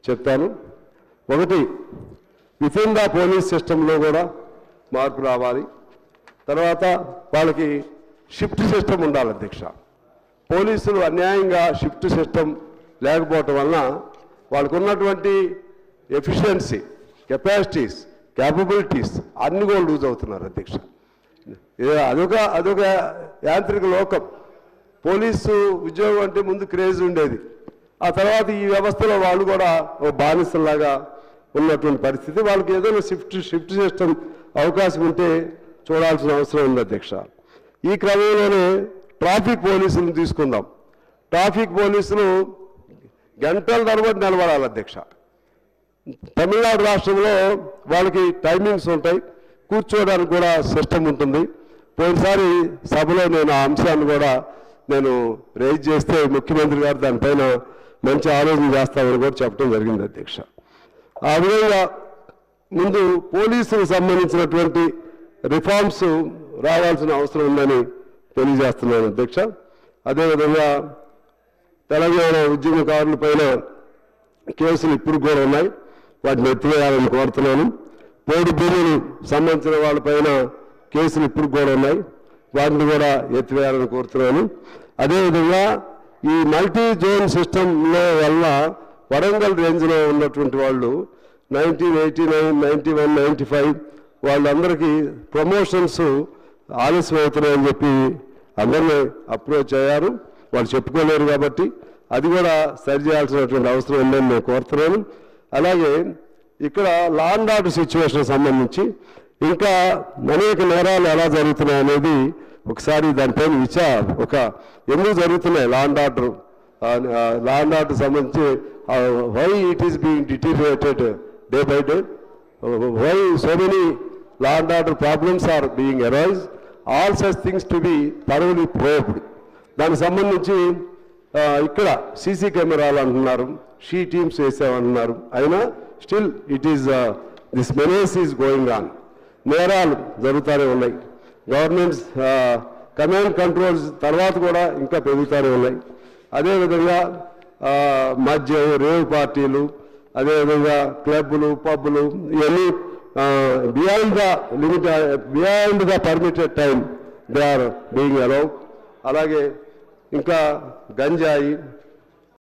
చెప్తాను. ఒకటి, within the police సిస్టంలో కూడా మార్పు రావాలి. తర్వాత వాళ్ళకి షిఫ్ట్ సిస్టమ్ ఉండాలి అధ్యక్ష. పోలీసులు అన్యాయంగా షిఫ్ట్ సిస్టమ్ లేకపోవటం వలన వాళ్ళకు ఉన్నటువంటి ఎఫిషియన్సీ, కెపాసిటీస్, క్యాపబిలిటీస్ అన్నీ కూడా లూజ్ అవుతున్నారు అధ్యక్ష. అదొక యాంత్రిక లోకం. పోలీసు ఉద్యోగం అంటే ముందు క్రేజ్ ఉండేది, ఆ తర్వాత ఈ వ్యవస్థలో వాళ్ళు కూడా ఒక బానిసలాగా ఉన్నటువంటి పరిస్థితి. వాళ్ళకి ఏదైనా షిఫ్ట్ సిస్టమ్ అవకాశం ఉంటే చూడాల్సిన అవసరం ఉంది అధ్యక్ష. ఈ క్రమంలోనే ట్రాఫిక్ పోలీసులను తీసుకుందాం. ట్రాఫిక్ పోలీసులు గంటల తరబడి నిలబడాలి అధ్యక్ష. తమిళనాడు రాష్ట్రంలో వాళ్ళకి టైమింగ్స్ ఉంటాయి, కూర్చోవడానికి కూడా సిస్టమ్ ఉంటుంది. పోయినసారి సభలో నేను ఆ అంశాన్ని కూడా రైజ్ చేస్తే ముఖ్యమంత్రి గారు దానిపైన మంచి ఆలోచన చేస్తామని కూడా చెప్పడం జరిగింది అధ్యక్ష. ఆ విధంగా ముందు పోలీసులకు సంబంధించినటువంటి రిఫార్మ్స్ రావాల్సిన అవసరం ఉందని తెలియజేస్తున్నాను అధ్యక్ష. అదేవిధంగా తెలంగాణ ఉద్యమకారుల పైన కేసులు ఇప్పుడు కూడా ఉన్నాయి, వాటిని ఎత్తివేయాలని కోరుతున్నాను. పోడు భూములు సంబంధించిన వాళ్ళపైన కేసులు ఇప్పుడు కూడా ఉన్నాయి, వాటిని కూడా ఎత్తివేయాలని కోరుతున్నాను. అదేవిధంగా ఈ మల్టీ జోన్ సిస్టంలో వల్ల వరంగల్ రేంజ్లో ఉన్నటువంటి వాళ్ళు 1989, 91, 95 వాళ్ళందరికీ ప్రమోషన్స్ ఆలస్యం అవుతున్నాయని చెప్పి అందరినీ అప్రోచ్ అయ్యారు. వాళ్ళు చెప్పుకోలేరు కాబట్టి అది కూడా సరి చేయాల్సినటువంటి అవసరం ఉందని నేను కోరుతున్నాను. అలాగే ఇక్కడ లా అండ్ ఆర్డర్ సిచ్యువేషన్ సంబంధించి ఇంకా అనేక నేరాలు ఎలా జరుగుతున్నాయి అనేది ఒకసారి దానిపైన ఎందుకు జరుగుతున్నాయి లా అండ్ ఆర్డర్ సంబంధించి why it is being deteriorated day by day, why so many law and order problems are being arise, all such things to be thoroughly probed. దానికి సంబంధించి ఇక్కడ సీసీ కెమెరాలు అంటున్నారు, షీ టీమ్స్ వేసామంటున్నారు, అయినా still it is this menace is going on. నేరాలు జరుగుతూనే ఉన్నాయి. Governments command controls తర్వాత కూడా ఇంకా పెరుగుతూనే ఉన్నాయి. అదేవిధంగా మద్యం, రేవ్ పార్టీలు, అదేవిధంగా క్లబ్లు, పబ్బులు ఇవన్నీ beyond the permitted time they are being allowed. అలాగే ఇంకా గంజాయి,